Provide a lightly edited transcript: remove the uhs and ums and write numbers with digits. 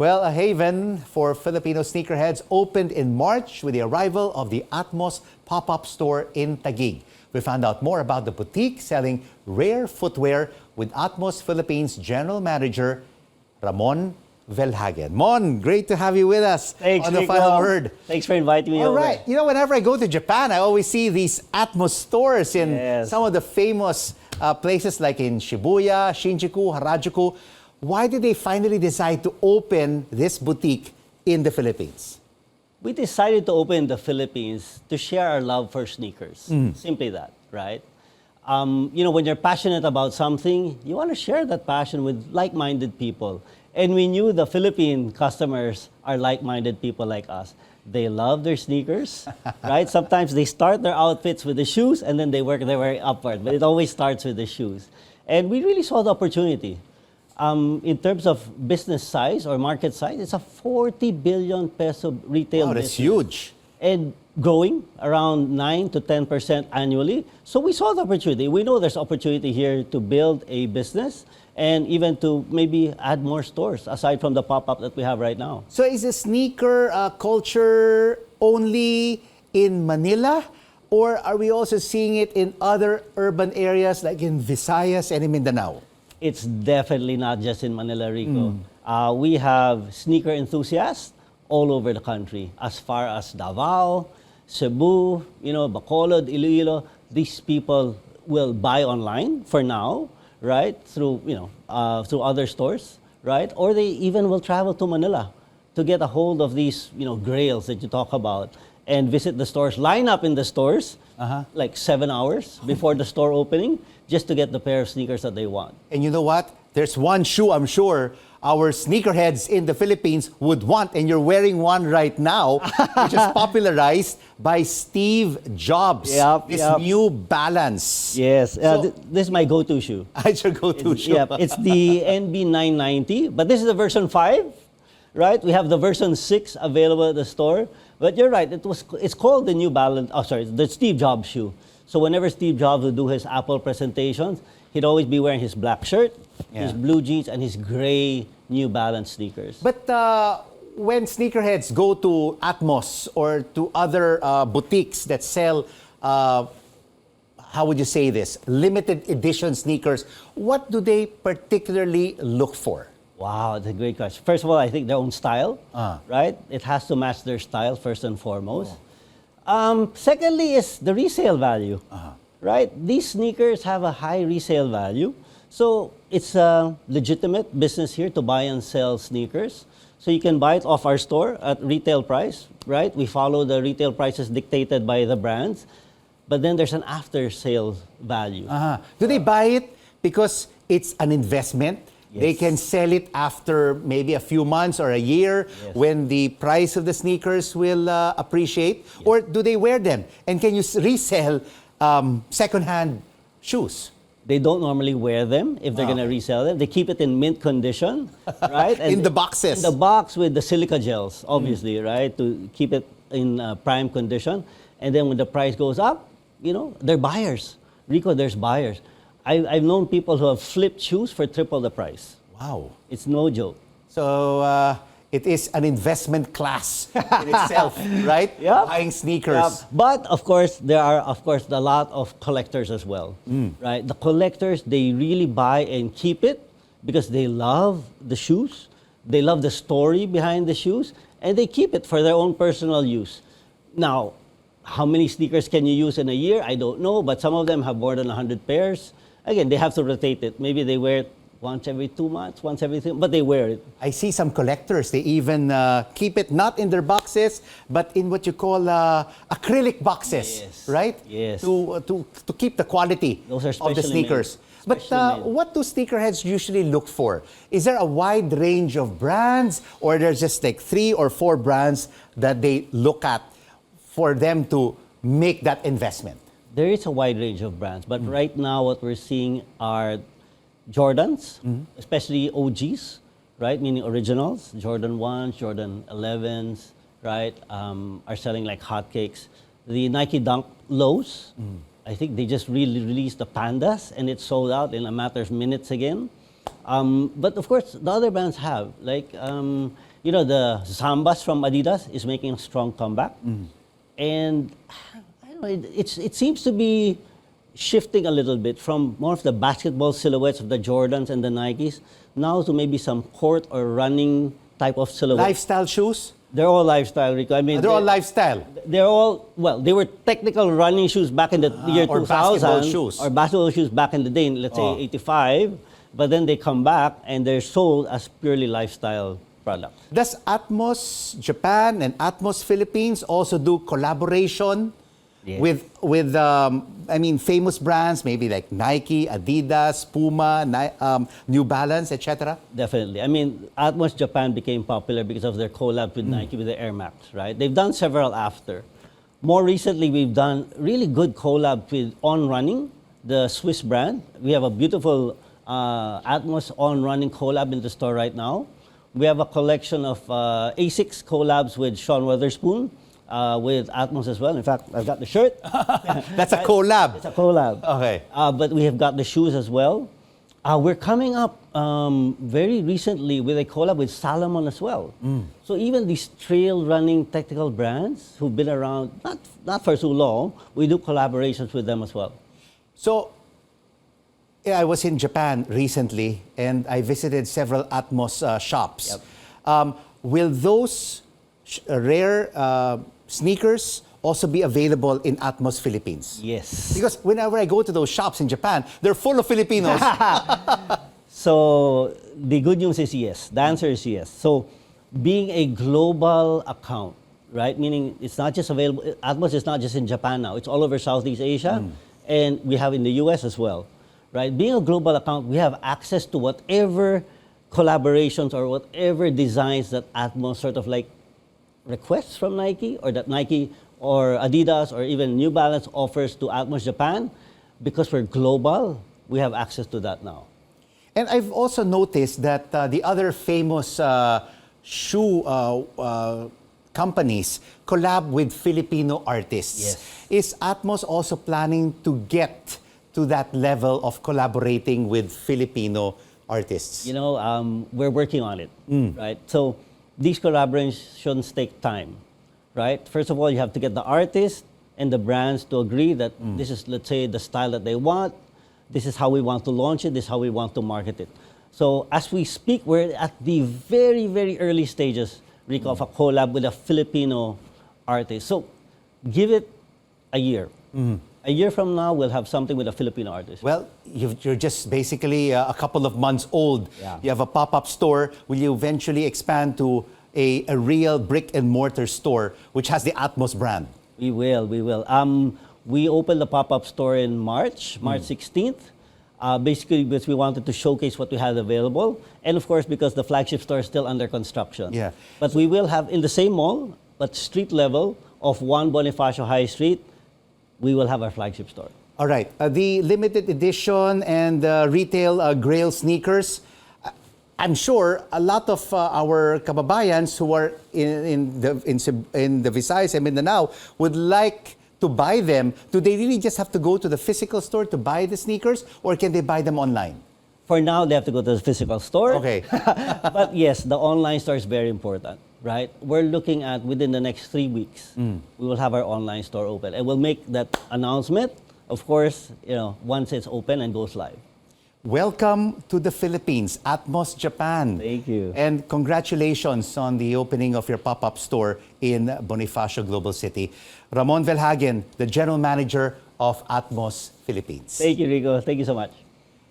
Well, a haven for Filipino sneakerheads opened in March with the arrival of the Atmos Pop-up Store in Taguig. We found out more about the boutique selling rare footwear with Atmos Philippines General Manager Ramon Velhagen. Mon, great to have you with us. Thanks, on the Rico. final word. Thanks for inviting me All over. right. You know, whenever I go to Japan, I always see these Atmos stores in Yes. some of the famous places like in Shibuya, Shinjuku, Harajuku. Why did they finally decide to open this boutique in the Philippines? We decided to open in the Philippines to share our love for sneakers. Simply that, right? When you're passionate about something, you want to share that passion with like-minded people. And we knew the Philippine customers are like-minded people like us. They love their sneakers, right? Sometimes they start their outfits with the shoes and then they work their way upward, but it always starts with the shoes. And we really saw the opportunity. In terms of business size or market size, it's a 40 billion peso retail Wow, that's business. huge. And growing around 9 to 10% annually. So we saw the opportunity. We know there's opportunity here to build a business and even to maybe add more stores aside from the pop-up that we have right now. So is the sneaker culture only in Manila? Or are we also seeing it in other urban areas like in Visayas and in Mindanao? It's definitely not just in Manila, Rico. We have sneaker enthusiasts all over the country, as far as Davao, Cebu, Bacolod, Iloilo. These people will buy online for now, right? Through other stores, right? Or they even will travel to Manila to get a hold of these, grails that you talk about and visit the stores, line up in the stores like 7 hours before the store opening just to get the pair of sneakers that they want. And you know what? There's one shoe I'm sure our sneakerheads in the Philippines would want, and you're wearing one right now, which is popularized by Steve Jobs. This New Balance. Yes, So- this is my go-to shoe. It's your go-to shoe. Yeah, it's the NB990, but this is the version 5, right? We have the version 6 available at the store. But you're right, it's called the New Balance, the Steve Jobs shoe. So whenever Steve Jobs would do his Apple presentations, he'd always be wearing his black shirt, his blue jeans, and his gray New Balance sneakers. But when sneakerheads go to Atmos or to other boutiques that sell, how would you say this, limited edition sneakers, what do they particularly look for? Wow, that's a great question. First of all, I think their own style, right? It has to match their style first and foremost. Secondly is the resale value, right? These sneakers have a high resale value. So it's a legitimate business here to buy and sell sneakers. So you can buy it off our store at retail price, right? We follow the retail prices dictated by the brands. But then there's an after sale value. Do they buy it because it's an investment? They can sell it after maybe a few months or a year when the price of the sneakers will appreciate? Or do they wear them? And can you resell second-hand shoes? They don't normally wear them if they're going to resell them. They keep it in mint condition, right? And In the boxes. In the box with the silica gels, obviously, right? To keep it in prime condition. And then when the price goes up, they're buyers. Rico, there's buyers. I've known people who have flipped shoes for triple the price. Wow. It's no joke. So it is an investment class in itself, right? Yeah. Buying sneakers. Yeah, but of course, there are a lot of collectors as well, right? The collectors, they really buy and keep it because they love the shoes, they love the story behind the shoes, and they keep it for their own personal use. Now, how many sneakers can you use in a year? I don't know, but some of them have more than 100 pairs. Again, they have to rotate it. Maybe they wear it once every 2 months, once every 3, but they wear it. I see some collectors, they even keep it not in their boxes, but in what you call acrylic boxes, Yes. right? Yes. To keep the quality Those are of the specially sneakers. made. But Specially made. what do sneakerheads usually look for? Is there a wide range of brands, or there's just like 3 or 4 brands that they look at for them to make that investment? There is a wide range of brands, but right now what we're seeing are Jordans, especially OGs, right? Meaning originals, Jordan 1s, Jordan 11s, right? Are selling like hotcakes. The Nike Dunk lows, I think they just really released the Pandas and it sold out in a matter of minutes again. But of course, the other brands have. Like, the Zambas from Adidas is making a strong comeback. And I don't know, it seems to be shifting a little bit from more of the basketball silhouettes of the Jordans and the Nikes now to maybe some court or running type of silhouette. Lifestyle shoes? They're all lifestyle, Rico. I mean, They're all lifestyle. They're all, well, they were technical running shoes back in the year or 2000. basketball shoes. Or basketball shoes back in the day, let's say 85. But then they come back and they're sold as purely lifestyle products. Does Atmos Japan and Atmos Philippines also do collaboration Yes. with famous brands, maybe like Nike, Adidas, Puma, New Balance, etc.? Definitely. I mean, Atmos Japan became popular because of their collab with Nike with the Air Max, right? They've done several after. More recently, we've done really good collab with On Running, the Swiss brand. We have a beautiful Atmos On Running collab in the store right now. We have a collection of ASICS collabs with Sean Weatherspoon, with Atmos as well. In fact, I've got the shirt. That's a collab. It's a collab. Okay. But we have got the shoes as well. We're coming up very recently with a collab with Salomon as well. So even these trail running technical brands who've been around not for so long, we do collaborations with them as well. So, I was in Japan recently and I visited several Atmos shops. Yep. Will those rare sneakers also be available in Atmos Philippines? Yes. Because whenever I go to those shops in Japan, they're full of Filipinos. So the good news is yes. The answer is yes. So being a global account, right? Meaning it's not just available, Atmos is not just in Japan now. It's all over Southeast Asia and we have in the US as well, right? Being a global account, we have access to whatever collaborations or whatever designs that Atmos sort of like requests from Nike or that Nike or Adidas or even New Balance offers to Atmos Japan. Because we're global, we have access to that now. And I've also noticed that the other famous shoe companies collab with Filipino artists. Yes. Is Atmos also planning to get to that level of collaborating with Filipino artists? You know, we're working on it, right? So these collaborations take time, right? First of all, you have to get the artist and the brands to agree that this is, let's say, the style that they want. This is how we want to launch it. This is how we want to market it. So as we speak, we're at the very, very early stages, Rico, of a collab with a Filipino artist. So give it a year. A year from now, we'll have something with a Filipino artist. Well, you're just basically a couple of months old. Yeah. You have a pop-up store. Will you eventually expand to a real brick and mortar store which has the Atmos brand? We will. We opened the pop-up store in March 16th. Basically because we wanted to showcase what we had available. And of course, because the flagship store is still under construction. Yeah. But we will have in the same mall, but street level of 1 Bonifacio High Street, we will have our flagship store. All right. The limited edition and retail Grail sneakers, I'm sure a lot of our kababayans who are in the Visayas and Mindanao would like to buy them. Do they really just have to go to the physical store to buy the sneakers, or can they buy them online? For now, they have to go to the physical store. Okay. But yes, the online store is very important, right? We're looking at within the next 3 weeks, we will have our online store open. And we'll make that announcement, of course, once it's open and goes live. Welcome to the Philippines, Atmos Japan. Thank you. And congratulations on the opening of your pop-up store in Bonifacio Global City. Ramon Velhagen, the General Manager of Atmos Philippines. Thank you, Rico. Thank you so much.